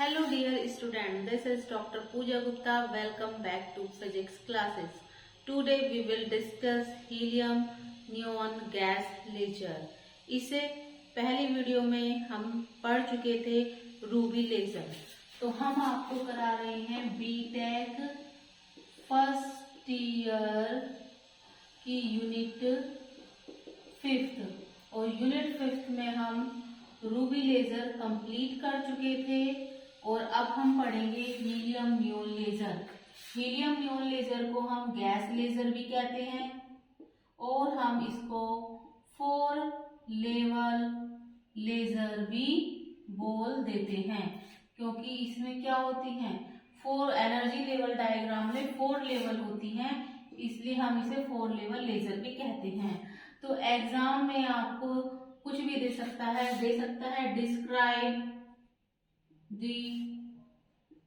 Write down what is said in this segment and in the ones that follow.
Hello dear student, this is Dr. Pooja Gupta. Welcome back to physics classes. Today we will discuss helium neon gas laser. इसे पहली video में हम पढ़ चुके थे Ruby laser. तो हम आपको करा रहे हैं बीटेक फर्स्ट ईयर की यूनिट 5th और यूनिट 5th में हम रूबी लेजर कंप्लीट कर चुके थे और अब हम पढ़ेंगे helium neon laser. Helium neon laser को हम गैस लेजर भी कहते हैं और हम इसको 4 लेवल लेजर भी बोल देते हैं, क्योंकि इसमें क्या होती हैं 4 एनर्जी लेवल डायग्राम में 4 लेवल होती हैं, इसलिए हम इसे 4 लेवल लेजर भी कहते हैं। तो एग्जाम में आपको कुछ भी दे सकता है describe the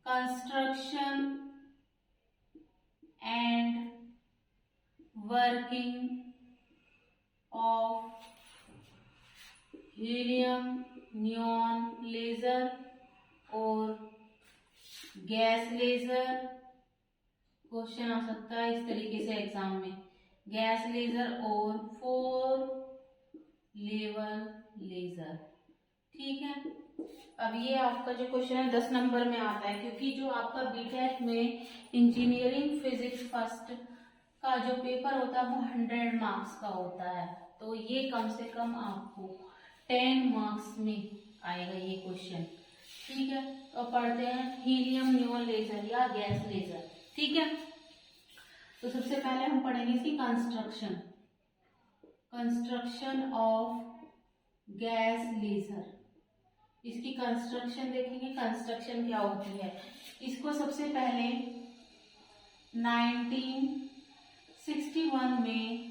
construction and working of helium neon laser और गैस लेजर। क्वेश्चन आ सकता है इस तरीके से एग्जाम में, गैस लेजर और 4 लेवल लेजर। ठीक है, अब ये आपका जो क्वेश्चन है 10 नंबर में आता है, क्योंकि जो आपका बीटेक में इंजीनियरिंग फिजिक्स फर्स्ट का जो पेपर होता है वो 100 मार्क्स का होता है, तो ये कम से कम आपको 10 मार्क्स में आएगा ये क्वेश्चन। ठीक है, तो पढ़ते हैं हीलियम नियोन लेजर या गैस लेजर। ठीक है, तो सबसे पहले हम पढ़ेंगे इसकी कंस्ट्रक्शन ऑफ गैस लेजर। इसकी कंस्ट्रक्शन देखेंगे, कंस्ट्रक्शन क्या होती है। इसको सबसे पहले 1961 में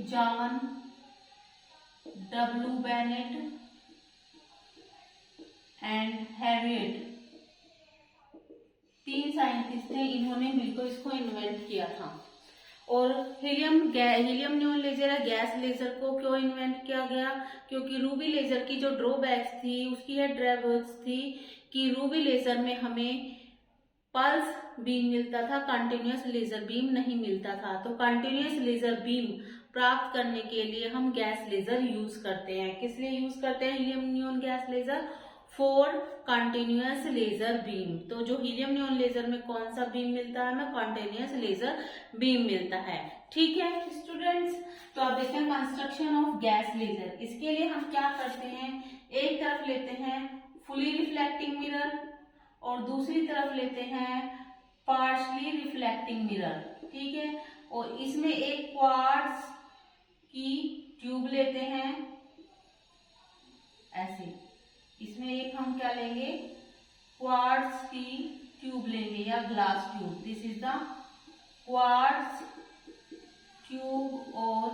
John W Bennett and Harriet 3 scientist थे, इन्होंने मिलकर इसको इन्वेंट किया था। और हीलियम नियोन लेजर या गैस लेजर को क्यों इन्वेंट किया गया, क्योंकि रूबी लेजर की जो ड्रॉबैक्स थी उसकी है ड्रॉबैक्स थी कि रूबी लेजर में हमें पल्स बीम मिलता था, कंटिन्यूअस लेजर बीम नहीं मिलता था। तो कंटिन्यूअस लेजर बीम प्राप्त करने के लिए हम गैस लेजर यूज करते हैं। किस लिए यूज करते हैं helium neon gas laser? For continuous laser beam. तो जो हीलियम नियोन लेजर में कौन सा बीम मिलता है हमें? कंटिन्यूअस लेजर बीम मिलता है। ठीक है स्टूडेंट्स, तो अब देखते हैं कंस्ट्रक्शन ऑफ गैस लेजर। इसके लिए हम क्या करते हैं, एक तरफ लेते हैं फुली रिफ्लेक्टिंग मिरर और दूसरी तरफ लेते हैं पार्शली रिफ्लेक्टिंग मिरर। ठीक है, और इसमें एक क्वार्ट्ज की ट्यूब लेते हैं ऐसे। इसमें एक हम क्या लेंगे, क्वार्ट्ज की ट्यूब लेंगे या glass tube. This is the quartz tube और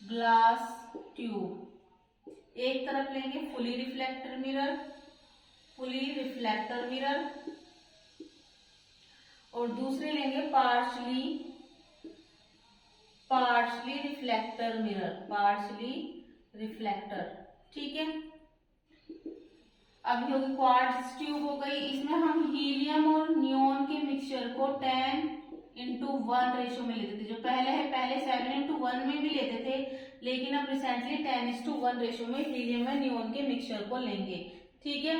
ग्लास ट्यूब। एक तरफ लेंगे फुली रिफ्लेक्टर मिरर और दूसरे लेंगे पार्शली रिफ्लेक्टर। ठीक है, अब ये होगी क्वार्ट्ज ट्यूब हो गई। इसमें हम हीलियम और नियोन के मिक्सचर को 10:1 रेशो में लेते थे। जो पहले 7:1 में भी लेते थे, लेकिन अब रिसेंटली 10:1 रेशो में हीलियम और नियोन के मिक्सचर को लेंगे। ठीक है,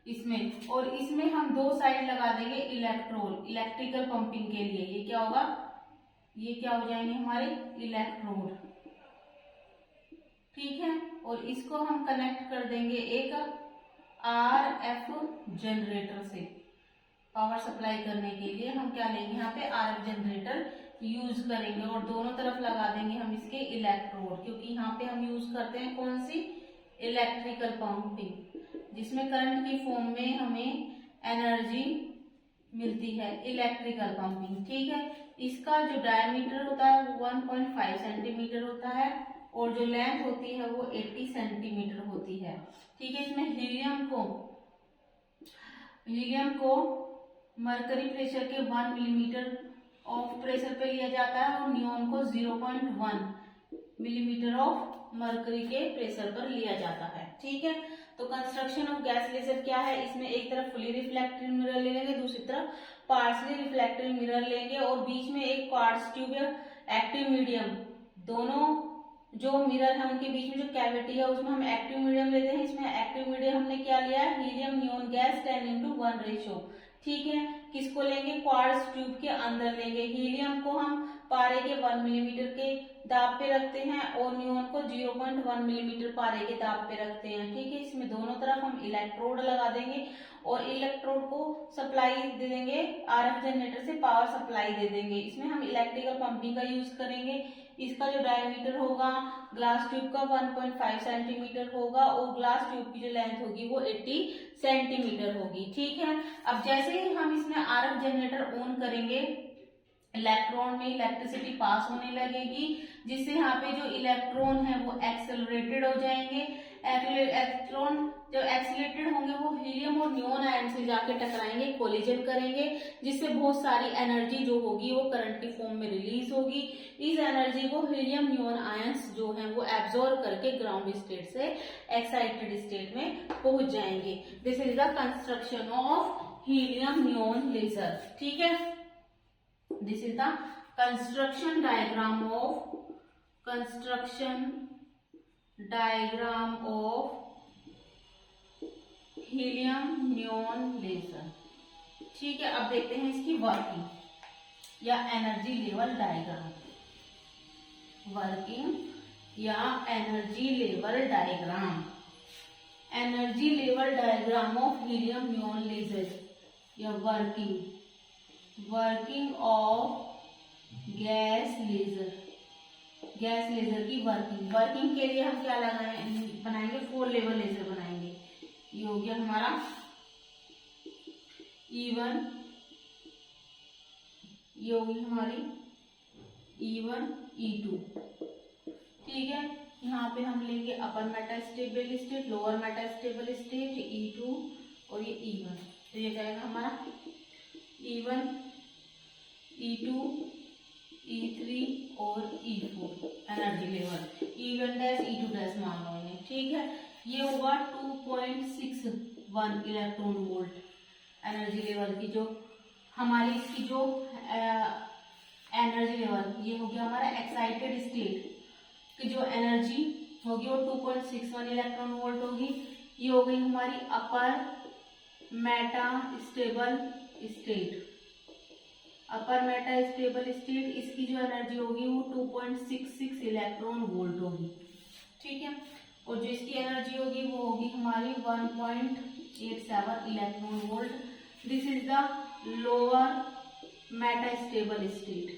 इसमें हम 2 साइड लगा देंगे इलेक्ट्रिकल पंपिंग के लिए। ये क्या होगा, ये क्या हो जाएंगे हमारे इलेक्ट्रोड। ठीक है, और इसको हम कनेक्ट कर देंगे एक RF जनरेटर से। पावर सप्लाई करने के लिए हम क्या लेंगे, यहाँ पे RF जनरेटर यूज करेंगे और दोनों तरफ लगा देंगे हम इसके इलेक्ट्रोड, क्योंकि यहाँ पे हम यूज करते हैं कौन सी, इलेक्ट्रिकल पंपिंग, जिसमें करंट की फॉर्म में हमें एनर्जी मिलती है, इलेक्ट्रिकल पंपिंग। ठीक है, इसका जो डायमीटर होता है वो 1.5 सेंटीमीटर होता है और जो लेंथ होती है वो 80 सेंटीमीटर होती है। ठीक है, इसमें हीलियम को मरकरी प्रेशर के 1 मिलीमीटर ऑफ प्रेशर पे लिया जाता है और नियोन को 0.1 मिलीमीटर ऑफ मरकरी के प्रेशर पर लिया जाता है। ठीक है, तो कंस्ट्रक्शन ऑफ गैस लेजर क्या है, इसमें एक तरफ फुली रिफ्लेक्टिव मिरर ले लेंगे, दूसरी तरफ पार्शली रिफ्लेक्टिव मिरर लेंगे और बीच में एक क्वार्ट्ज ट्यूब या एक्टिव मीडियम, दोनों जो मिरर है उनके बीच में जो कैविटी है उसमें हम एक्टिव मीडियम लेते हैं। इसमें एक्टिव मीडियम हमने क्या लिया है, हीलियम नियोन गैस 10:1 रेशियो। ठीक है, किसको लेंगे, क्वार्ट्ज ट्यूब के अंदर लेंगे। हीलियम को हम पारे के 1 मिलीमीटर के दाब पे रखते हैं और नियोन को 0.1 मिलीमीटर पारे के दाब पे रखते हैं। ठीक है, इसमें दोनों तरफ हम इलेक्ट्रोड लगा देंगे और इलेक्ट्रोड को सप्लाई दे देंगे, आरएफ जनरेटर से पावर सप्लाई दे देंगे। इसमें हम इलेक्ट्रिकल पंपिंग का यूज करेंगे। इसका जो डायमीटर होगा ग्लास ट्यूब का 1.5 सेंटीमीटर होगा और ग्लास ट्यूब की जो लेंथ होगी वो 80 सेंटीमीटर होगी। ठीक है, अब जैसे ही हम इसमें आरएफ जनरेटर ऑन करेंगे, इलेक्ट्रॉन में इलेक्ट्रिसिटी पास होने लगेगी, जिससे यहाँ पे जो इलेक्ट्रॉन है वो एक्सेलरेटेड हो जाएंगे। इलेक्ट्रॉन जब एक्सेलरेटेड होंगे वो हीलियम और नियोन आयन से जाके टकराएंगे, कोलिजन करेंगे, जिससे बहुत सारी एनर्जी जो होगी वो करंट की फॉर्म में रिलीज होगी। इस एनर्जी को हीलियम नियोन आयंस जो हैं वो एब्जॉर्ब करके ग्राउंड स्टेट से एक्साइटेड स्टेट में पहुंच जाएंगे। This is the construction of helium neon laser. ठीक है, this is the construction diagram of helium neon laser. ठीक है, अब देखते हैं इसकी वर्किंग या एनर्जी लेवल डायग्राम। वर्किंग या energy level diagram, energy level diagram of helium neon laser या working of gas laser. Gas laser की वर्किंग के लिए हम क्या बनाएंगे, 4 लेवल लेजर बनाएंगे। ये हो गया हमारा E1, ये होगी हमारी E1 E2। ठीक है, यहाँ पे हम लेंगे upper metastable state, lower metastable state E2 और ये E1। तो ये जाएगा हमारा E1 E2 E3 और E4 energy level. E1 dash E2 dash मान लो इन्हें। ठीक है, ये होगा 2.61 इलेक्ट्रॉन वोल्ट एनर्जी लेवल की, जो हमारी इसकी जो एनर्जी लेवल, ये हो गया हमारा एक्साइटेड स्टेट की जो एनर्जी होगी वो 2.61 इलेक्ट्रॉन वोल्ट होगी। ये हो गई हमारी अपर मेटा स्टेबल स्टेट। अपर मेटा स्टेबल स्टेट, इसकी जो एनर्जी होगी वो 2.66 इलेक्ट्रॉन वोल्ट होगी। ठीक है, और जो इसकी एनर्जी होगी वो होगी हमारी 1.87 electron volt. This is the lower Meta stable state.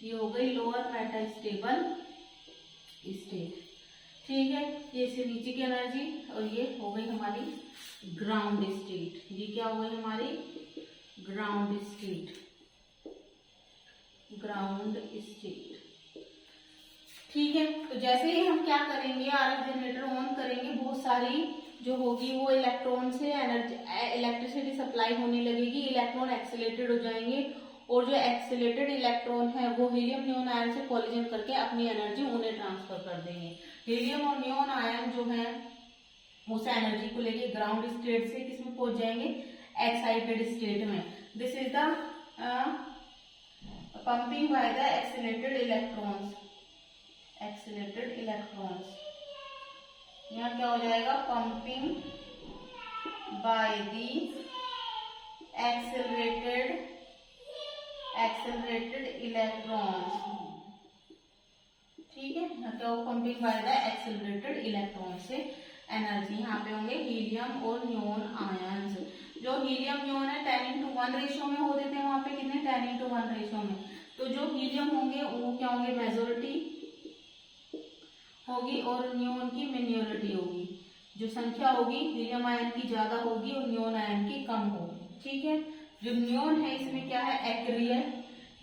ये हो गई लोअर मेटा स्टेबल स्टेट। ठीक है, ये से नीचे की एनर्जी, और ये हो गई हमारी ग्राउंड स्टेट। ये क्या हो गई हमारी ग्राउंड स्टेट, ग्राउंड स्टेट। ठीक है, तो जैसे ही हम क्या करेंगे, आरएफ जनरेटर ऑन करेंगे, बहुत सारी जो होगी वो इलेक्ट्रॉन से एनर्जी इलेक्ट्रिसिटी सप्लाई होने लगेगी। इलेक्ट्रॉन एक्सेलेटेड हो जाएंगे और जो एक्सेलेटेड इलेक्ट्रॉन है वो हीलियम नियोन आयन से कोलिजन करके अपनी एनर्जी उन्हें ट्रांसफर कर देंगे। हीलियम और नियोन आयन जो है उस एनर्जी को लेके ग्राउंड स्टेट से किसमें पहुंच जाएंगे, एक्साइटेड स्टेट में। This is the pumping by the accelerated electrons. यहाँ क्या हो जाएगा, pumping by the accelerated electrons. ठीक है, क्या हो, pumping by the accelerated electron से एनर्जी। यहाँ पे होंगे हीलियम और नियोन आयंस। जो हीलियम नियोन है 10:1 रेशियो में होते थे, वहां पे कितने 10:1 रेशियो में। तो जो हीलियम होंगे वो क्या होंगे, मेजोरिटी होगी और नियोन की मिनियोरिटी होगी। जो संख्या होगी हीलियम आयन की ज्यादा होगी और नियोन आयन की कम होगी। ठीक है, जो नियोन है इसमें क्या है, एक्रिय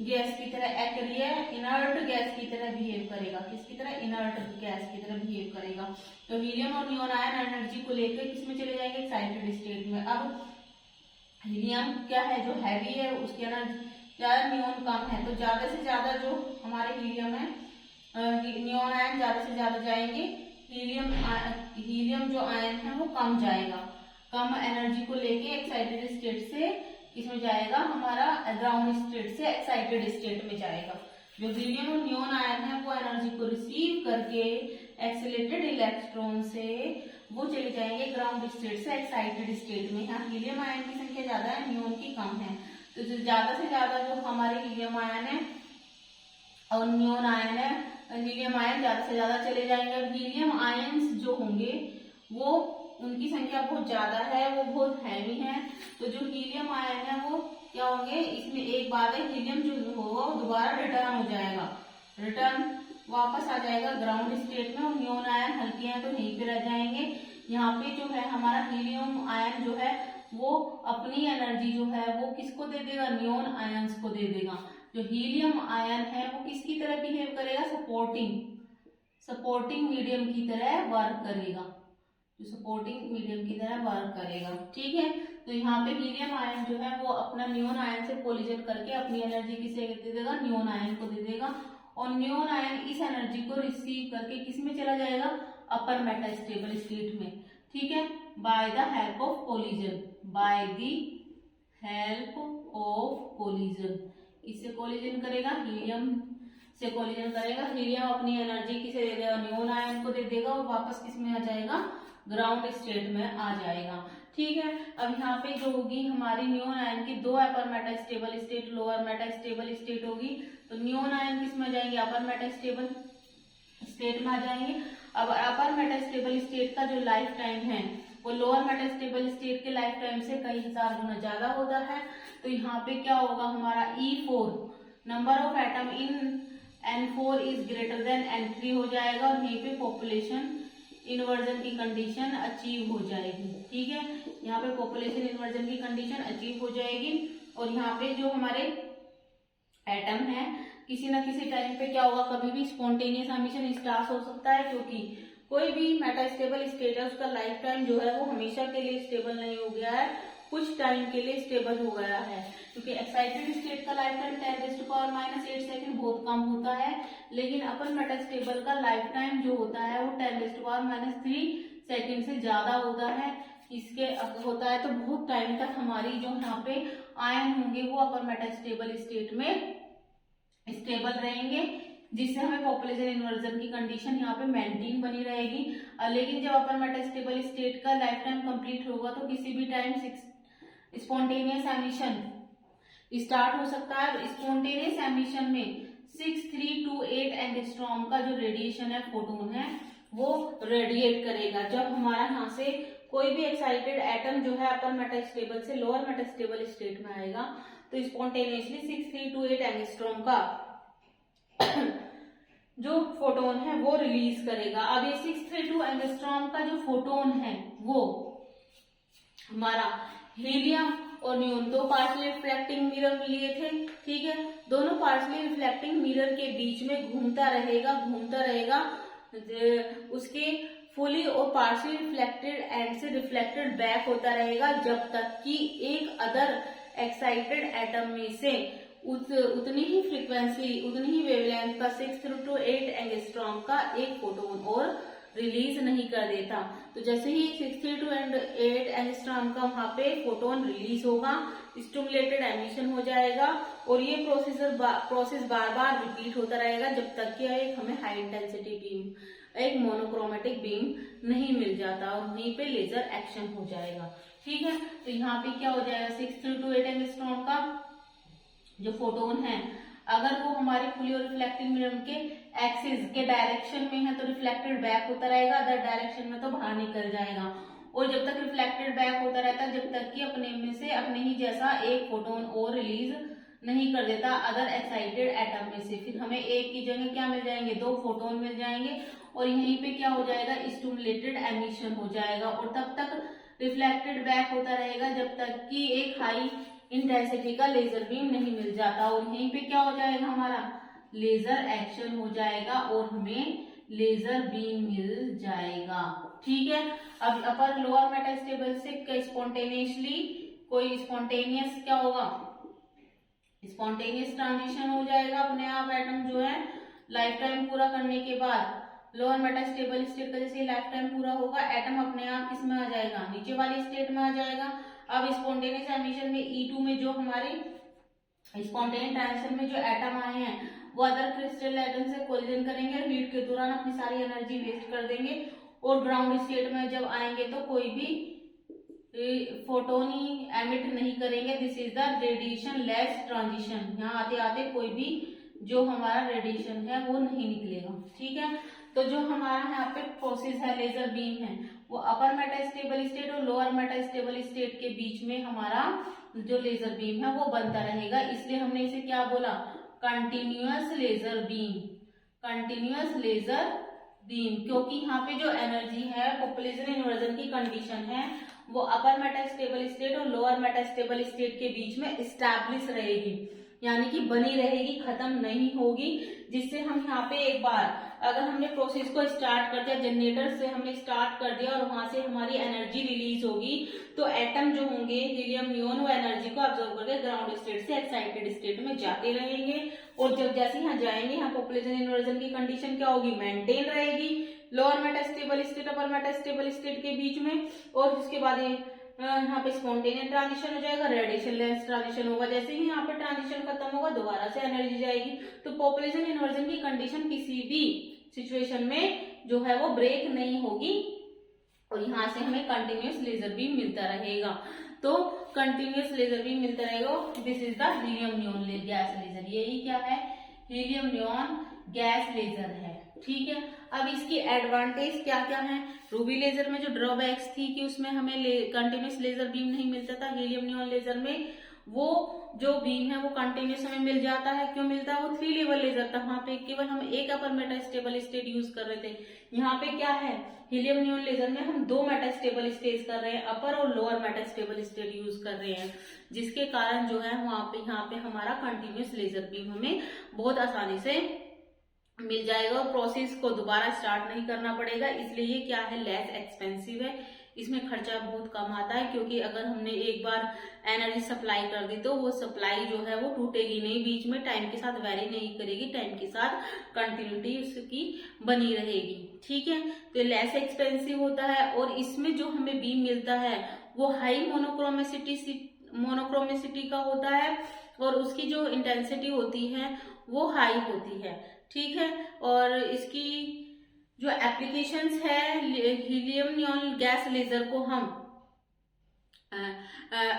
गैस की तरह, एक्रिय इनर्ट गैस की तरह बिहेव करेगा। किसकी तरह, इनर्ट गैस की तरह बिहेव करेगा। तो हीलियम और नियोन आयन एनर्जी को लेकर किसमें चले जाएंगे, एक्साइटेड स्टेट में। अब हीलियम क्या है, जो हैवी है, उसकी एनर्जी ज्यादा, नियोन कम है, तो ज्यादा से ज्यादा जो हमारे हीलियम है नियॉन आयन ज्यादा से ज्यादा जाएंगे, हीलियम जो आयन है वो कम जाएगा, कम एनर्जी को लेके एक्साइटेड स्टेट से इसमें जाएगा, हमारा ग्राउंड स्टेट से एक्साइटेड स्टेट में जाएगा। जो हीलियम और नियॉन आयन है वो एनर्जी को रिसीव करके एक्सीलरेटेड इलेक्ट्रॉन से वो चले जाएंगे ग्राउंड स्टेट से एक्साइटेड स्टेट में। यहाँ हीलियम आयन की संख्या ज्यादा है, नियॉन की कम है, तो जो ज्यादा से ज्यादा जो हमारे हीलियम आयन है और नियॉन आयन है, हीलियम आयन ज्यादा से ज्यादा चले जाएंगे। अब हीलियम आयन्स जो होंगे वो उनकी संख्या बहुत ज्यादा है, वो बहुत हैवी है, तो जो हीलियम आयन है वो क्या होंगे, इसमें एक बात है, हीलियम जो होगा वो दोबारा रिटर्न हो जाएगा, रिटर्न वापस आ जाएगा ग्राउंड स्टेट में, और नियॉन आयन हल्के हैं तो यहीं पे रह जाएंगे। यहाँ पे जो है हमारा हीलियम आयन जो है वो अपनी एनर्जी जो है वो किसको दे देगा, नियॉन आयंस को दे देगा। जो हीलियम आयन है वो किसकी तरह बिहेव करेगा, सपोर्टिंग मीडियम की तरह वर्क करेगा, जो सपोर्टिंग मीडियम की तरह वर्क करेगा। ठीक है, तो यहाँ पे हीलियम आयन जो है वो अपना नियॉन आयन से कोलिजन करके अपनी एनर्जी किसे दे देगा, नियॉन आयन को दे देगा, और नियॉन आयन इस एनर्जी को रिसीव करके किस में चला जाएगा, अपर मेटास्टेबल स्टेट में। ठीक है, by the help of collision, by the help of collision, इससे कोलिजन करेगा, हीलियम से कोलिजन करेगा, हीलियम अपनी एनर्जी किसे दे देगा, नियॉन आयन को दे देगा, और वापस किस में आ जाएगा, ग्राउंड स्टेट में आ जाएगा। ठीक है, अब यहाँ पे जो होगी हमारी नियॉन आयन की दो upper metastable state, lower metastable state होगी, तो नियॉन आयन किस में आ जाएंगे, अपर मेटास्टेबल स्टेट में आ जाएंगे। अब अपर मेटास्टेबल स्टेट का जो लाइफ टाइम है वो लोअर मेटास्टेबल स्टेट के लाइफ टाइम से कई हजार गुना ज्यादा होता है, तो यहाँ पे क्या होगा हमारा E4, number of atom in N4 is greater than N3 हो जाएगा, और यहीं पे पॉपुलेशन इन्वर्जन की कंडीशन अचीव हो जाएगी। ठीक है, यहाँ पे पॉपुलेशन इन्वर्जन की कंडीशन अचीव हो जाएगी, और यहाँ पे जो हमारे एटम है किसी ना किसी टाइम पे क्या होगा, कभी भी स्पॉन्टेनियस एमिशन स्टार्ट हो सकता है, क्योंकि कोई भी मेटास्टेबल स्टेट है उसका लाइफ टाइम जो है वो हमेशा के लिए स्टेबल नहीं हो गया है, कुछ टाइम के लिए स्टेबल हो गया है, क्योंकि एक्साइटेड स्टेट का लाइफ टाइम 10⁻⁸ सेकंड बहुत कम होता है, लेकिन अपर मेटास्टेबल का लाइफ टाइम जो होता है वो 10⁻³ सेकंड से ज्यादा होता है। इसके होता है तो बहुत टाइम तक हमारी जो यहाँ पे आयन होंगे वो अपर मेटास्टेबल स्टेट में स्टेबल रहेंगे, जिससे हमें पॉपुलेशन इन्वर्जन की कंडीशन यहाँ पे मेंटेन बनी रहेगी। लेकिन जब अपर मेटास्टेबल स्टेट का लाइफ टाइम कंप्लीट होगा तो किसी भी टाइम स्पॉन्टेनियस एमिशन स्टार्ट हो सकता है। स्पॉन्टेनियस एमिशन में 6328 एंगस्ट्रॉम का जो रेडिएशन है, फोटोन है, वो रेडिएट करेगा। जब हमारा यहाँ से कोई भी एक्साइटेड एटम जो है अपर मेटास्टेबल से लोअर मेटास्टेबल स्टेट में आएगा तो स्पॉन्टेनियसली 6328 एंगस्ट्रॉम का जो फोटोन है वो रिलीज करेगा। अब ये 632 एंगस्ट्रॉम का जो फोटोन है वो हमारा हीलियम और नियॉन दो पार्शियली रिफ्लेक्टिंग मिरर लिए थे। ठीक है, दोनों पार्शियली रिफ्लेक्टिंग मिरर के बीच में घूमता रहेगा उसके फुली और पार्शियली रिफ्लेक्टेड एंड से रिफ्लेक्टेड बैक होता रहेगा, जब तक कि एक अदर एक्साइटेड एटम में से उतनी ही फ्रीक्वेंसी, उतनी ही वेवलेंथ का 632 एंगस्ट्रॉम का एक फोटोन और रिलीज नहीं कर देता। तो जैसे ही 632 एंगस्ट्रॉम का वहां पे फोटोन रिलीज होगा, स्टिमुलेटेड एमिशन हो जाएगा, और ये प्रोसेस बार बार रिपीट होता रहेगा जब तक कि एक हमें हाई इंटेंसिटी बीम, एक मोनोक्रोमेटिक बीम नहीं मिल जाता, और वहीं पे लेजर एक्शन हो जाएगा। ठीक है, तो यहाँ पे क्या हो जाएगा, 6328 एंगस्ट्रॉम का जो फोटोन है अगर वो हमारे फुली और रिफ्लेक्टिंग मिरर के एक्सिस के डायरेक्शन में है तो रिफ्लेक्टेड बैक होता रहेगा, अदर डायरेक्शन में तो बाहर निकल जाएगा। और जब तक रिफ्लेक्टेड बैक होता रहता है जब तक कि अपने में से अपने ही जैसा एक फोटोन और रिलीज नहीं कर देता अदर एक्साइटेड एटम में से। फिर हमें एक की जगह क्या मिल जाएंगे, दो फोटोन मिल जाएंगे, और यहीं पे क्या हो जाएगा, स्टिमुलेटेड एमिशन हो जाएगा, और तब तक रिफ्लेक्टेड बैक होता रहेगा जब तक कि एक हाई इंटेंसिटी का लेजर बीम नहीं मिल जाता, और यहीं पे क्या हो जाएगा, हमारा लेजर एक्शन हो जाएगा और हमें लेजर बीम मिल जाएगा। ठीक है, अब अपर लोअर मेटास्टेबल से स्पॉन्टेनियसली कोई स्पॉन्टेनियस क्या होगा, स्पॉन्टेनियस ट्रांजिशन हो जाएगा, अपने आप एटम जो है लाइफ टाइम पूरा करने के बाद लोअर मेटास्टेबल स्टेट का जैसे लाइफ टाइम पूरा होगा, एटम अपने आप किस में आ जाएगा, नीचे वाली स्टेट में आ जाएगा। अब स्पॉन्टेनियस एमिशन में E2 में जो हमारे स्पॉन्टेनियस ट्रांजिशन में जो एटम आए हैं वो अदर क्रिस्टल एटम से कोलिजन करेंगे और हीट के दौरान अपनी सारी एनर्जी वेस्ट कर देंगे, और ग्राउंड स्टेट में जब आएंगे तो कोई भी फोटोन ही एमिट नहीं करेंगे। This is the radiation less transition. यहाँ आते आते कोई भी जो हमारा रेडिएशन है वो नहीं निकलेगा। ठीक है, तो जो हमारा यहाँ पे प्रोसेस है लेजर बीम है वो अपर मेटास्टेबल स्टेट और लोअर मेटास्टेबल स्टेट के बीच में हमारा जो लेजर बीम है वो बनता रहेगा। इसलिए हमने इसे क्या बोला, continuous laser beam, continuous laser beam, क्योंकि यहाँ पे जो एनर्जी है पॉपुलेशन इन्वर्जन की कंडीशन है वो अपर मेटास्टेबल स्टेट और लोअर मेटास्टेबल स्टेट के बीच में एस्टैब्लिश रहेगी, यानी कि बनी रहेगी, खत्म नहीं होगी। जिससे हम यहाँ पे एक बार अगर हमने प्रोसेस को स्टार्ट कर दिया, जनरेटर से हमने स्टार्ट कर दिया और वहां से हमारी एनर्जी रिलीज होगी, तो एटम जो होंगे हीलियम नियोन वो एनर्जी को ऑब्जर्व करके ग्राउंड स्टेट से एक्साइटेड स्टेट में जाते रहेंगे, और जब जैसे यहाँ जाएंगे यहाँ पॉपुलेशन इन्वर्जन की कंडीशन क्या होगी, मेंटेन रहेगी लोअर मेटास्टेबल स्टेट अपर मेटास्टेबल स्टेट के बीच में, और उसके बाद यहाँ पे स्पॉन्टेनियस ट्रांजिशन हो जाएगा, रेडिएशन लेस ट्रांजिशन होगा। जैसे ही यहाँ पे ट्रांजिशन खत्म होगा दोबारा से एनर्जी जाएगी, तो पॉपुलेशन इन्वर्जन की कंडीशन किसी भी सिचुएशन में जो है वो ब्रेक नहीं होगी, और यहाँ से हमें कंटिन्यूअस लेजर बीम मिलता रहेगा। तो कंटिन्यूअस लेजर बीम मिलता रहेगा। This is the helium neon gas laser, यही क्या है, हीलियम नियॉन गैस लेजर है। ठीक है, अब इसकी एडवांटेज क्या क्या है। रूबी लेजर में जो ड्रॉबैक्स थी कि उसमें हमें कंटिन्यूअस लेजर बीम नहीं मिलता था, हीलियम नियॉन लेजर में वो जो बीम है वो कंटिन्यूअस हमें मिल जाता है। क्यों मिलता है, वो 3 लेवल लेजर था, वहां पे केवल हम एक अपर मेटास्टेबल स्टेट यूज कर रहे थे। यहाँ पे क्या है, हीलियम नियॉन लेजर में हम 2 मेटास्टेबल स्टेट कर रहे हैं, अपर और लोअर मेटास्टेबल स्टेट यूज कर रहे हैं, जिसके कारण जो है वहां पे यहाँ पे हमारा कंटिन्यूअस लेजर बीम हमें बहुत आसानी से मिल जाएगा, और प्रोसेस को दोबारा स्टार्ट नहीं करना पड़ेगा। इसलिए ये क्या है, लेस एक्सपेंसिव है, इसमें खर्चा बहुत कम आता है, क्योंकि अगर हमने एक बार एनर्जी सप्लाई कर दी तो वो सप्लाई जो है वो टूटेगी नहीं, बीच में टाइम के साथ वेरी नहीं करेगी, टाइम के साथ कंटिन्यूटी उसकी बनी रहेगी। ठीक है, तो लेस एक्सपेंसिव होता है, और इसमें जो हमें बीम मिलता है वो हाई मोनोक्रोमेसिटी का होता है, और उसकी जो इंटेंसिटी होती है वो हाई होती है। ठीक है, और इसकी जो एप्लीकेशंस है, हीलियम नियॉन गैस लेजर को हम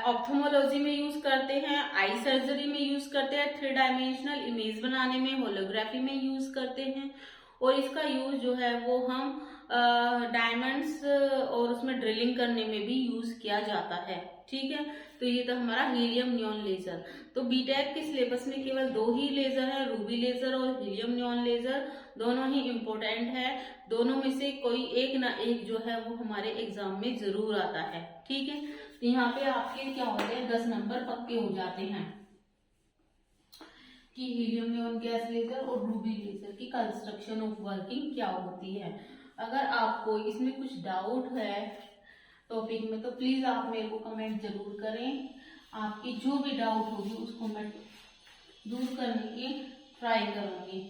ऑप्थोमोलॉजी में यूज करते हैं, आई सर्जरी में यूज करते हैं, 3 डायमेंशनल इमेज बनाने में, होलोग्राफी में यूज करते हैं, और इसका यूज जो है वो हम डायमंड्स और उसमें ड्रिलिंग करने में भी यूज किया जाता है। ठीक है, तो ये तो हमारा हीलियम नियॉन लेजर। तो बीटेक के सिलेबस में केवल 2 ही लेजर है, रूबी लेजर और हीलियम नियॉन लेजर, दोनों ही इम्पोर्टेंट है। दोनों में से कोई एक ना एक जो है वो हमारे एग्जाम में जरूर आता है। ठीक है, तो यहाँ पे आपके क्या होते हैं, 10 नंबर पक्के हो जाते हैं कि हीलियम नियॉन गैस लेजर और रूबी लेजर की कंस्ट्रक्शन ऑफ वर्किंग क्या होती है। अगर आपको इसमें कुछ डाउट है टॉपिक में तो प्लीज आप मेरे को कमेंट जरूर करें, आपकी जो भी डाउट होगी उसको मैं दूर करने की ट्राई करूंगी।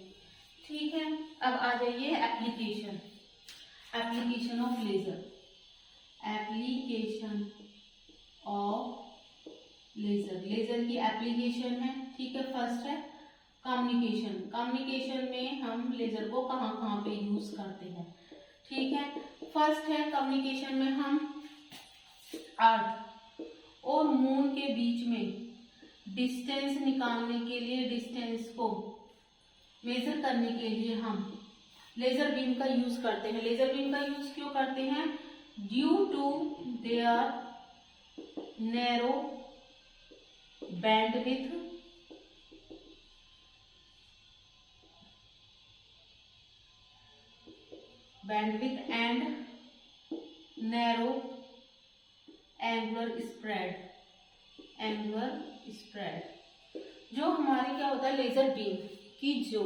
ठीक है, अब आ जाइए application of laser, application of laser की एप्लीकेशन है। ठीक है, फर्स्ट है कम्युनिकेशन में हम लेजर को कहाँ कहाँ पे यूज करते हैं। ठीक है, फर्स्ट है कम्युनिकेशन में हम अर्थ और मून के बीच में डिस्टेंस निकालने के लिए, डिस्टेंस को मेजर करने के लिए हम लेजर बीम का यूज करते हैं। लेजर बीम का यूज क्यों करते हैं, due to their narrow bandwidth and narrow angular spread. जो हमारी क्या होता है लेजर बीम की जो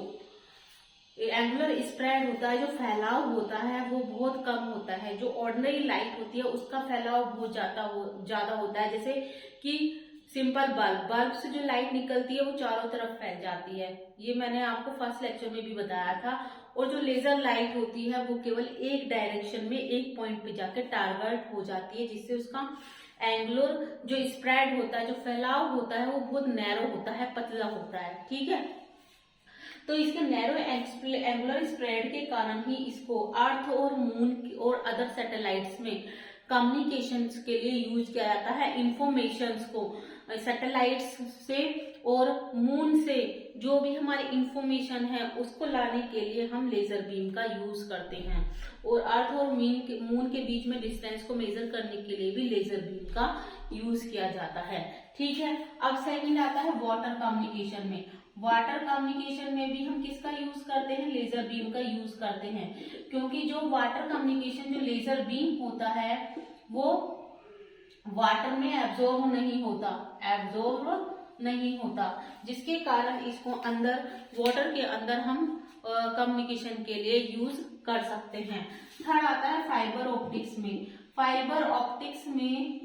एंगुलर स्प्रेड होता है, जो फैलाव होता है वो बहुत कम होता है। जो ऑर्डिनरी लाइट होती है उसका फैलाव बहुत ज्यादा होता है। जैसे कि सिंपल बल्ब से जो लाइट निकलती है वो चारों तरफ फैल जाती है, ये मैंने आपको फर्स्ट लेक्चर में भी बताया था। और जो लेजर लाइट होती है वो केवल एक डायरेक्शन में एक पॉइंट पे जाकर टारगेट हो जाती है, जिससे उसका एंगुलर जो स्प्रेड होता है, जो फैलाव होता है वो बहुत नैरो होता है, पतला होता है। ठीक है, तो इसके नैरो एंगुलर स्प्रेड के कारण ही इसको अर्थ और मून और अदर सैटेलाइट्स में कम्युनिकेशंस के लिए यूज किया जाता है। इंफॉर्मेशंस को सैटेलाइट्स से और मून से जो भी हमारी इंफॉर्मेशन है उसको लाने के लिए हम लेजर बीम का यूज करते हैं। और अर्थ और मून के बीच में डिस्टेंस को मेजर करने के लिए भी लेजर बीम का यूज किया जाता है। ठीक है, अब सेकंड आता है वाटर कम्युनिकेशन में। वाटर कम्युनिकेशन में भी हम किसका यूज करते हैं? लेजर बीम का यूज करते हैं, क्योंकि जो वाटर कम्युनिकेशन जो लेजर बीम होता है वो वाटर में एब्जॉर्ब नहीं होता, जिसके कारण इसको अंदर वाटर के अंदर हम कम्युनिकेशन के लिए यूज कर सकते हैं। थर्ड आता है फाइबर ऑप्टिक्स में। फाइबर ऑप्टिक्स में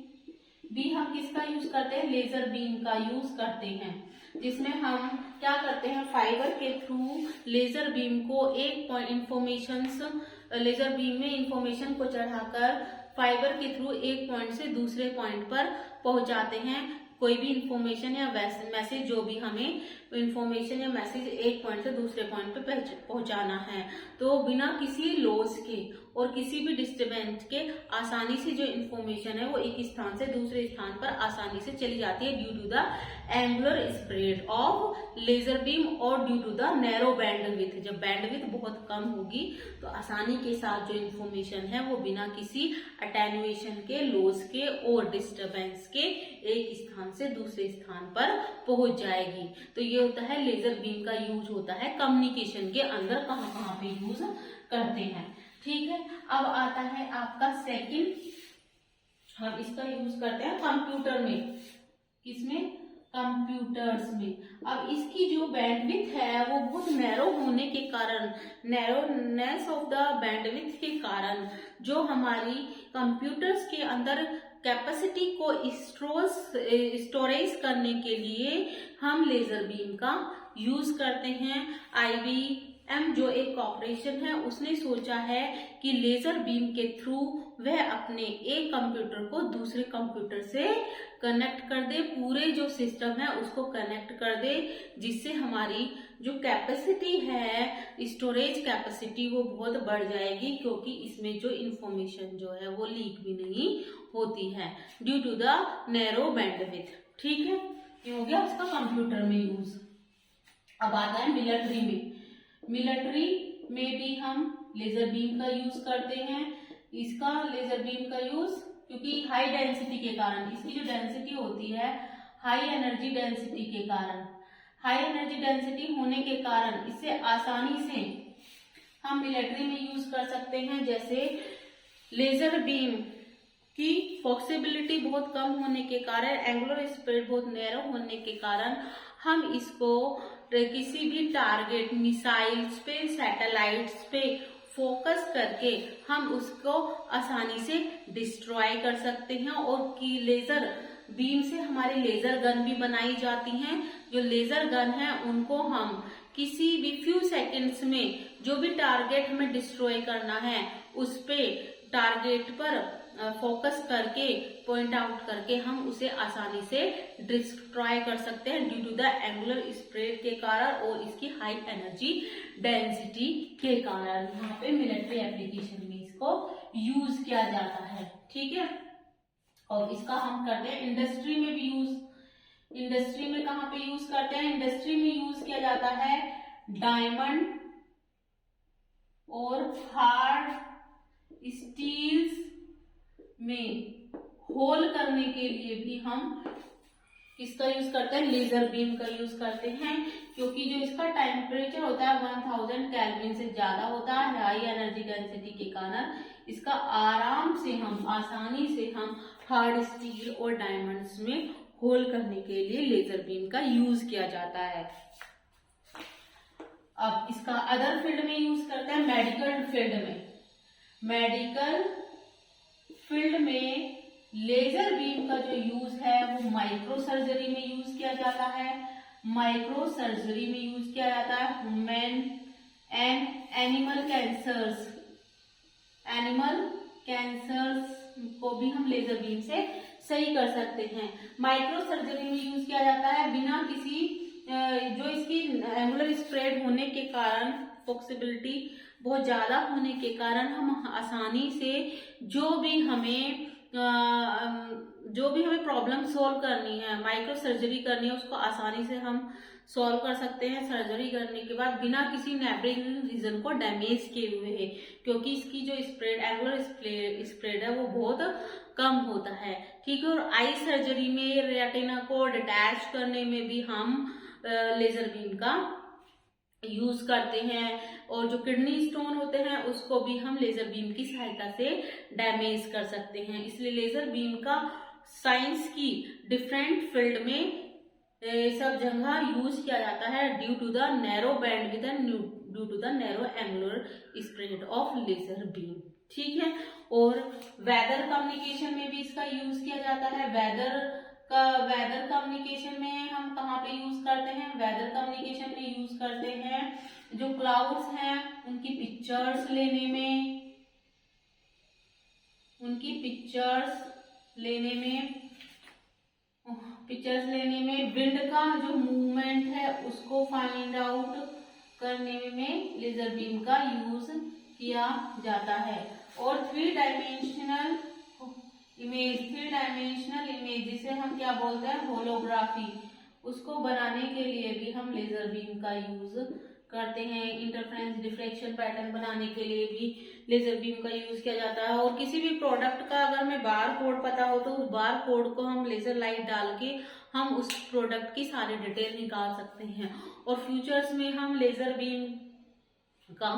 भी हम किसका यूज करते हैं? लेजर बीम का यूज करते हैं, जिसमें हम क्या करते हैं? फाइबर के थ्रू लेजर बीम को एक पॉइंट लेजर बीम में इंफॉर्मेशन को चढ़ाकर फाइबर के थ्रू एक पॉइंट से दूसरे पॉइंट पर पहुंचाते हैं। कोई भी इंफॉर्मेशन या मैसेज, जो भी हमें इंफॉर्मेशन या मैसेज एक पॉइंट से दूसरे पॉइंट पे पहुंचाना है, तो बिना किसी लॉस के और किसी भी डिस्टर्बेंस के आसानी से जो इंफॉर्मेशन है वो एक स्थान से दूसरे स्थान पर आसानी से चली जाती है, due to the angular spread of laser beam और due to the narrow bandwidth. जब बैंडविड्थ बहुत कम होगी तो आसानी के साथ जो इंफॉर्मेशन है वो बिना किसी अटेन्युएशन के, लॉस के और डिस्टर्बेंस के एक स्थान से दूसरे स्थान पर पहुंच जाएगी। तो ये होता है लेजर बीम का यूज होता है कम्युनिकेशन के अंदर, कहाँ कहाँ पे यूज करते हैं। ठीक है, अब आता है आपका सेकंड, हम इसका यूज करते हैं कंप्यूटर में। किसमें? कंप्यूटर्स में। अब इसकी जो बैंडविड्थ है वो बहुत नैरो होने के कारण, नैरोनेस ऑफ द बैंडविड्थ के कारण जो हमारी कंप्यूटर्स के अंदर कैपेसिटी को स्टोरेज करने के लिए हम लेजर बीम का यूज करते हैं। IBM जो एक कॉर्पोरेशन है उसने सोचा है कि लेजर बीम के थ्रू वह अपने एक कंप्यूटर को दूसरे कंप्यूटर से कनेक्ट कर दे, पूरे जो सिस्टम है उसको कनेक्ट कर दे, जिससे हमारी जो कैपेसिटी है, स्टोरेज कैपेसिटी, वो बहुत बढ़ जाएगी, क्योंकि इसमें जो इंफॉर्मेशन जो है वो लीक भी नहीं होती है due to the narrow bandwidth. ठीक है, ये हो गया उसका कंप्यूटर में यूज। अब आता है मिलिट्री में। मिलिट्री में भी हम लेजर बीम का यूज करते हैं। इसका लेजर बीम का यूज क्योंकि हाई डेंसिटी के कारण, इसकी जो डेंसिटी होती है हाई एनर्जी डेंसिटी के कारण, हाई एनर्जी डेंसिटी होने के कारण इसे आसानी से हम मिलिट्री में यूज कर सकते हैं। जैसे लेजर बीम की फॉक्सिबिलिटी बहुत कम होने के कारण, एंगुलर स्प्रेड बहुत नैरो होने के कारण हम इसको किसी भी टारगेट, मिसाइल्स पे, सैटेलाइट्स पे फोकस करके हम उसको आसानी से डिस्ट्रॉय कर सकते हैं। और की लेजर बीम से हमारी लेजर गन भी बनाई जाती हैं। जो लेजर गन है उनको हम किसी भी फ्यू सेकेंड्स में जो भी टारगेट हमें डिस्ट्रॉय करना है उस पे टारगेट पर फोकस करके, पॉइंट आउट करके हम उसे आसानी से डिस्ट्रॉय कर सकते हैं due to the angular spread के कारण और इसकी हाई एनर्जी डेंसिटी के कारण। यहाँ पे मिलिट्री एप्लीकेशन में इसको यूज किया जाता है। ठीक है, और इसका हम करते हैं इंडस्ट्री में भी यूज। इंडस्ट्री में कहाँ पे यूज करते हैं? इंडस्ट्री में यूज किया जाता है डायमंड और हार्ड स्टील्स में होल करने के लिए भी हम किसका यूज करते हैं? लेजर बीम का यूज करते हैं, क्योंकि जो इसका टेम्परेचर होता है 1000 केल्विन से ज्यादा होता है। हाई एनर्जी डेंसिटी के कारण इसका आसानी से हम हार्ड स्टील और डायमंड्स में होल करने के लिए लेजर बीम का यूज किया जाता है। अब इसका अदर फील्ड में यूज करते हैं मेडिकल फील्ड में। मेडिकल फील्ड में लेजर बीम का जो यूज है वो माइक्रो सर्जरी में यूज किया जाता है। माइक्रो सर्जरी में यूज किया जाता है ह्यूमन एंड एनिमल कैंसर्स को भी हम लेजर बीम से सही कर सकते हैं। माइक्रो सर्जरी में यूज किया जाता है बिना किसी जो इसकी एंगुलर स्प्रेड होने के कारण, पॉसिबिलिटी बहुत ज्यादा होने के कारण हम आसानी से जो भी हमें प्रॉब्लम सॉल्व करनी है, माइक्रो सर्जरी करनी है, उसको आसानी से हम सॉल्व कर सकते हैं सर्जरी करने के बाद बिना किसी नेबरिंग रीजन को डैमेज किए हुए, क्योंकि इसकी जो एंगुलर स्प्रेड है वो बहुत कम होता है। ठीक है। और आई सर्जरी में रेटिना को डिटैच करने में भी हम लेजर बीम का यूज करते हैं, और जो किडनी स्टोन होते हैं उसको भी हम लेजर बीम की सहायता से डैमेज कर सकते हैं। इसलिए लेजर बीम का साइंस की डिफरेंट फील्ड में सब जगह यूज किया जाता है due to the narrow bandwidth and due to the narrow angular spread of laser beam. ठीक है। और वेदर कम्युनिकेशन में भी इसका यूज किया जाता है। वेदर कम्युनिकेशन में हम कहाँ पे यूज करते हैं? वेदर कम्युनिकेशन में यूज करते हैं जो क्लाउड्स हैं उनकी पिक्चर्स लेने में विंड का जो मूवमेंट है उसको फाइंड आउट करने में लेजर बीम का यूज किया जाता है। और थ्री डायमेंशनल इमेज जिसे हम क्या बोलते हैं? होलोग्राफी, उसको बनाने के लिए भी हम लेजर बीम का यूज करते हैं। इंटरफ्रेंस डिफ्रेक्शन पैटर्न बनाने के लिए भी लेजर बीम का यूज किया जाता है। और किसी भी प्रोडक्ट का अगर हमें बार कोड पता हो तो उस बार कोड को हम लेजर लाइट डाल के हम उस प्रोडक्ट की सारी डिटेल निकाल सकते हैं। और फ्यूचर्स में हम लेजर बीम का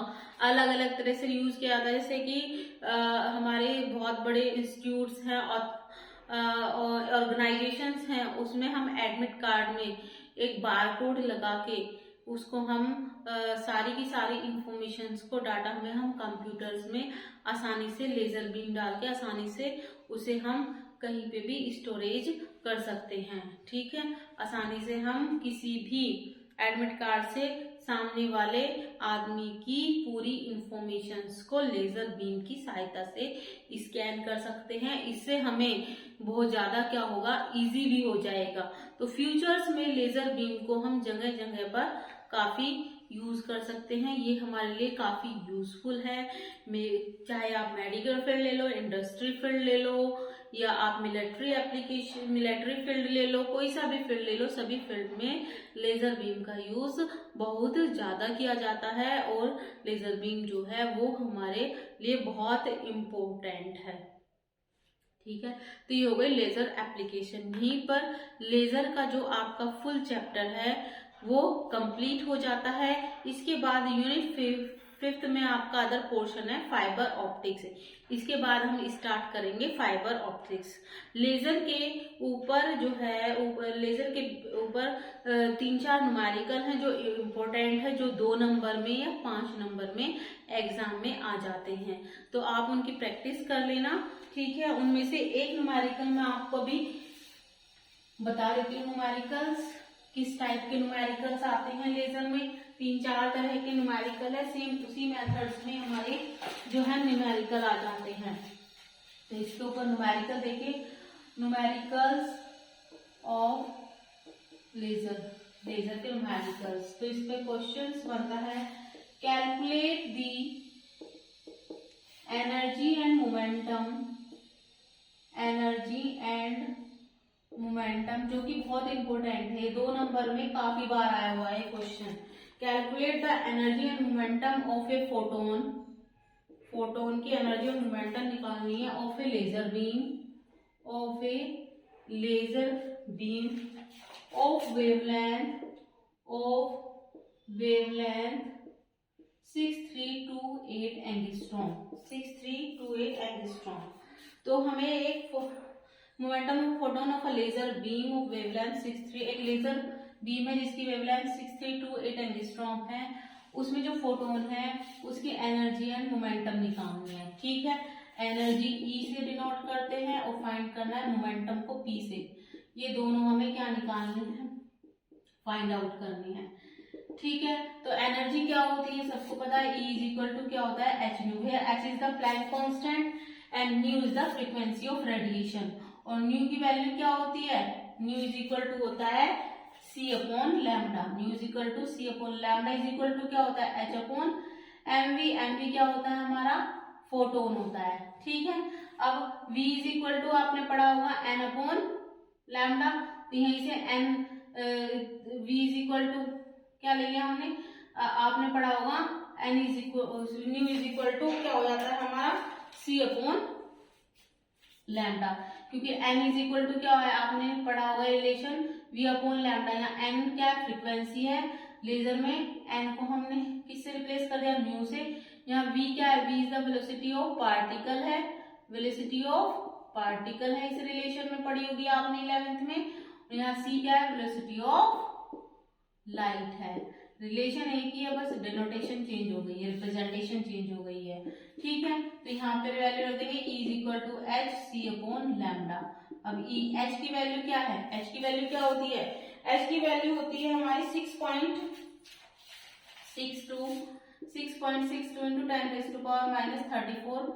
अलग अलग तरह से यूज किया जाता है, जैसे कि हमारे बहुत बड़े इंस्टीट्यूट्स हैं और ऑर्गेनाइजेशंस हैं, उसमें हम एडमिट कार्ड में एक बार कोड लगा के उसको हम सारी की सारी इंफॉर्मेशंस को डाटा में हम कंप्यूटर्स में आसानी से लेजर बीम डाल के आसानी से उसे हम कहीं पे भी स्टोरेज कर सकते हैं। ठीक है। आसानी से हम किसी भी एडमिट कार्ड से सामने वाले आदमी की पूरी इंफॉर्मेशंस को लेजर बीम की सहायता से स्कैन कर सकते हैं। इससे हमें बहुत ज्यादा क्या होगा, इजी भी हो जाएगा। तो फ्यूचर्स में लेजर बीम को हम जगह जगह पर काफी यूज कर सकते हैं। ये हमारे लिए काफी यूजफुल है। चाहे आप मेडिकल फील्ड ले लो, इंडस्ट्री फील्ड ले लो, या आप मिलिट्री फील्ड ले लो, कोई सा भी फील्ड ले लो, सभी फील्ड में लेजर बीम का यूज बहुत ज्यादा किया जाता है। और लेजर बीम जो है वो हमारे लिए बहुत इम्पोर्टेंट है। ठीक है। तो ये हो गई लेजर एप्लीकेशन। यहीं पर लेजर का जो आपका फुल चैप्टर है वो कंप्लीट हो जाता है। इसके बाद यूनिट 5th में आपका अदर पोर्शन है फाइबर ऑप्टिक्स। इसके बाद हम स्टार्ट करेंगे फाइबर ऑप्टिक्स। लेजर के ऊपर जो है लेजर के ऊपर 3-4 न्यूमेरिकल हैं जो इम्पोर्टेंट है, जो 2 नंबर में या 5 नंबर में एग्जाम में आ जाते हैं। तो आप उनकी प्रैक्टिस कर लेना। ठीक है। उनमें से एक न्यूमेरिकल मैं आपको अभी बता देती हूँ। न्यूमेरिकल्स किस टाइप के न्यूमेरिकल्स आते हैं लेजर में? 3-4 तरह के न्यूमेरिकल है। सेम उसी मेथड्स में हमारे जो है न्यूमेरिकल आ जाते हैं। तो इसके ऊपर न्यूमेरिकल देखिए, न्यूमेरिकल्स ऑफ लेजर के न्यूमेरिकल्स। तो इस पे क्वेश्चंस बनता है, calculate the energy and momentum, जो कि बहुत इंपॉर्टेंट है। 2 नंबर में काफी बार आया हुआ है question. Calculate the energy and momentum of a photon की एनर्जी और मोमेंटम निकालनी है of a laser beam of wavelength 6328 angstrom. तो हमें एक momentum of photon of a laser beam of wavelength 63, एक लेजर बीम है जिसकी वेवलेंथ 6328 एंगस्ट्रॉम है, उसमें जो फोटोन है उसकी एनर्जी एंड मोमेंटम निकालनी है। ठीक है। एनर्जी ई से डिनोट करते हैं और फाइंड करना है मोमेंटम को पी से। ये दोनों हमें क्या निकालनी है, फाइंड आउट करनी है। ठीक है, तो एनर्जी क्या होती है सबको पता है, E इज इक्वल टू क्या होता है H new. Here H is the plank constant and new is the frequency of radiation. और न्यू की वैल्यू क्या होती है, न्यू इज इक्वल टू होता है C upon lambda. Nu is equal to C upon lambda is equal to क्या होता है H अपॉन mv। mv क्या होता है हमारा फोटोन होता है। ठीक है, अब V इज इक्वल टू आपने पढ़ा होगा n अपॉन लैम्डा, तो यहीं से n V is equal to क्या ले लिया हमने, आपने पढ़ा होगा n is equal nu is equal to क्या हो जाता है हमारा C अपॉन लैम्डा, क्योंकि n इज इक्वल टू क्या है आपने पढ़ा होगा रिलेशन V अपॉन लैम्डा। यहाँ n क्या फ्रीक्वेंसी है लेजर में, n को हमने किससे रिप्लेस कर दिया न्यू से। यहाँ v क्या है, v is the velocity of particle है, वेलोसिटी ऑफ पार्टिकल है, इस रिलेशन में पढ़ी होगी आपने 11th में। यहाँ c क्या है, वेलोसिटी ऑफ लाइट है। रिलेशन एक ही है, बस डिनोटेशन चेंज हो गई है, रिप्रेजेंटेशन चेंज हो गई है। ठीक है, तो यहाँ पे वैल्यू रख देंगे E is equal to H C upon lambda. अब E H की वैल्यू क्या है, H की वैल्यू क्या होती है, H की वैल्यू होती है हमारी 6.62 into 10 raise to power minus 34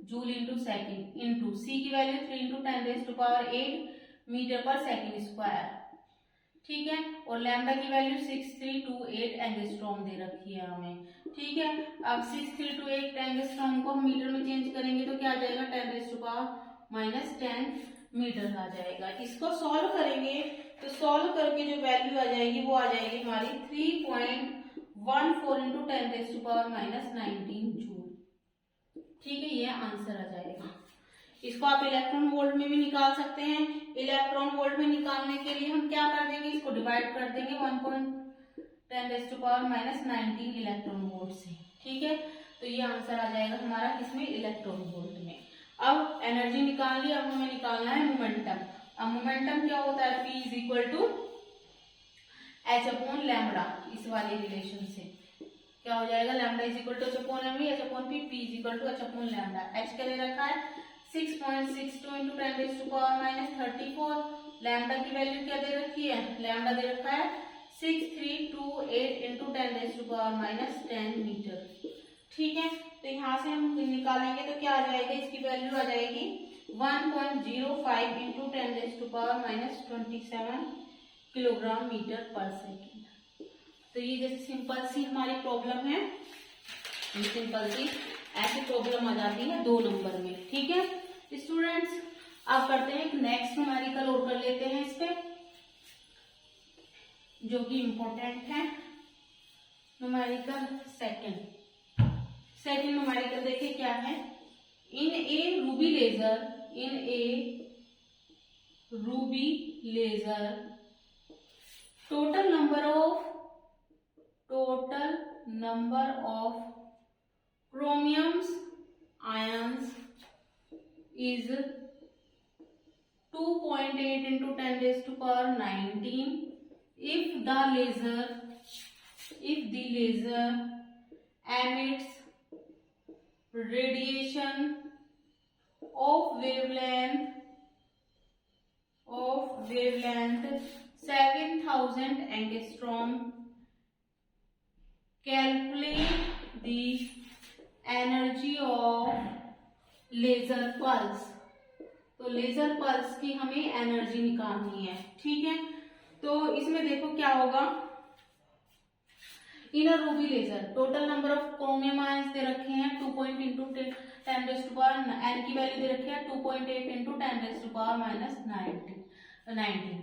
joule into second into C की value 3 into 10 raise to power 8 metre पर सेकेंड स्क्वायर। ठीक है, और लैम्डा की वैल्यू 6328 एंगस्ट्रॉम दे रखी है हमें। ठीक है, अब 6328 एंगस्ट्रॉम को हम मीटर में चेंज करेंगे तो क्या आ जाएगा 10 raise to power minus 10 metre आ जाएगा। इसको सॉल्व करेंगे तो सॉल्व करके जो वैल्यू आ जाएगी वो आ जाएगी हमारी 3.14 into 10 raise to power minus 19 joule. ठीक है, ये आंसर आ जाएगा। इसको आप इलेक्ट्रॉन वोल्ट में भी निकाल सकते हैं। इलेक्ट्रॉन वोल्ट में निकालने के लिए हम क्या कर देंगे, इसको डिवाइड कर देंगे 1.10 raise to power minus 19 electron volt से। ठीक है, तो ये आंसर आ जाएगा हमारा किसमें, इलेक्ट्रॉन वोल्ट में। अब एनर्जी निकाल ली, अब हमें निकालना है मोमेंटम। अब मोमेंटम क्या होता है, P is equal to H upon lambda. इस वाले रिलेशन से क्या हो जाएगा, lambda is equal to H upon M V, H upon P, P is equal to H upon lambda. H क्या दे रखा है 6.62 into 10 raise to power minus 34। Lambda की वैल्यू क्या दे रखी है, लैम्डा दे रखा है 6328 into 10 raise to power minus 10 metre. ठीक है, तो यहाँ से हम निकालेंगे तो क्या आ जाएगा, इसकी वैल्यू आ जाएगी 1.05 into 10 raise to power minus 27 kilogram metre पर सेकेंड। तो ये जैसे सिंपल सी हमारी प्रॉब्लम है, सिंपल सी ऐसी प्रॉब्लम आ जाती है 2 नंबर में। ठीक है स्टूडेंट्स, अब करते हैं एक नेक्स्ट न्यूमेरिकल और कर लेते हैं इस पे, जो कि इम्पोर्टेंट है। न्यूमेरिकल सेकंड न्यूमेरिकल देखिए क्या है, in a ruby laser total number of chromium ions is 2.8 into 10 raised to power 19 if the laser emits radiation of wavelength 7000 angstrom. Calculate the energy of laser pulse. तो laser pulse की हमें energy निकालनी है। ठीक है, तो इसमें देखो क्या होगा, in a ruby laser total number of chromium ions दे रखे हैं 2 into 10 raise to power, n की वैल्यू दे रखी है 2.8 into 10 raise to power minus 19।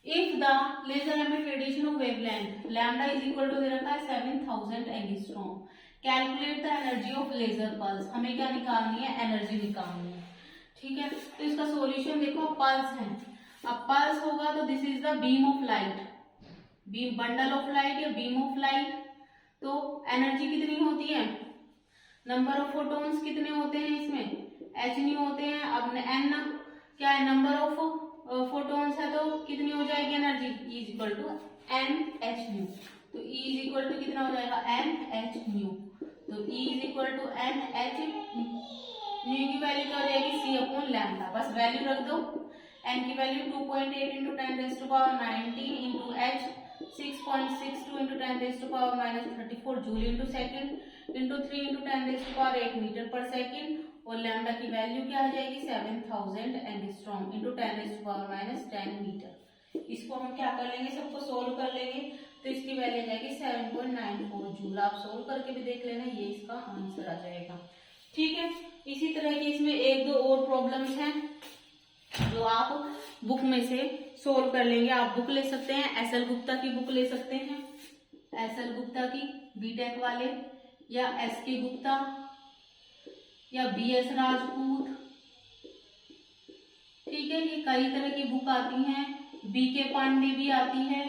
If the laser emit radiation of wavelength lambda is equal to दे रखा है 7000 angstrom. Calculate the energy of laser pulse, हमें क्या निकालनी है, एनर्जी निकालनी है। ठीक है, तो इसका सॉल्यूशन देखो, पल्स है। अब पल्स होगा तो this is the beam of light, beam bundle of light या बीम ऑफ लाइट। तो एनर्जी कितनी होती है, नंबर ऑफ फोटॉन्स कितने होते हैं इसमें, एच न्यू होते हैं। अब एन क्या है, नंबर ऑफ फोटॉन्स है, तो कितनी हो जाएगी energy, E is equal to N H nu. तो E इज इक्वल टू कितना हो जाएगा, एन एच न्यू। तो E is equal to N H nu की वैल्यू क्या हो जाएगी c अपॉन लैम्डा, बस वैल्यू रख दो। n की value 2.8 into 10⁻19 into h 6.62 into 10⁻⁻34 joule into second into 3 into 10⁸ metre पर सेकेंड, और लैम्डा की वैल्यू क्या आ जाएगी 7000 एंगस्ट्रॉम इंटू 10⁻10 मीटर। इसको हम क्या कर लेंगे, सबको सोल्व कर लेंगे, तो इसकी वैल्यू आ जाएगी 7.94 जूल। आप सोल्व करके भी देख लेना, ये इसका आंसर आ जाएगा। ठीक है, इसी तरह की इसमें एक दो और प्रॉब्लम्स हैं जो आप बुक में से सोल्व कर लेंगे। आप बुक ले सकते हैं, एसएल गुप्ता की बुक ले सकते हैं, एसएल गुप्ता की बीटेक वाले, या एसके गुप्ता, या बीएस राजपूत। ठीक है, ये कई तरह की बुक आती हैं, बीके पांडे भी आती है।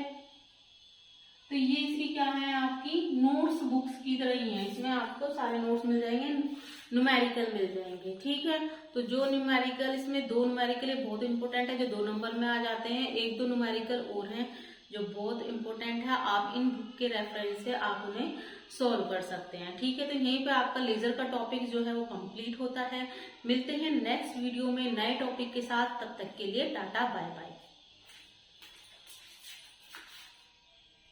तो ये इसकी क्या है, आपकी नोट्स बुक्स की तरह ही है, इसमें आपको सारे नोट्स मिल जाएंगे, न्यूमेरिकल मिल जाएंगे। ठीक है, तो जो न्यूमेरिकल, इसमें दो न्यूमेरिकल बहुत इंपॉर्टेंट है जो 2 नंबर में आ जाते हैं, एक दो न्यूमेरिकल और हैं जो बहुत इंपॉर्टेंट है, आप इन बुक के रेफरेंस से आप उन्हें सोल्व कर सकते हैं। ठीक है, तो यहीं पे आपका लेजर का टॉपिक जो है वो कंप्लीट होता है। मिलते हैं नेक्स्ट वीडियो में नए टॉपिक के साथ, तब तक के लिए टाटा बाय बाय।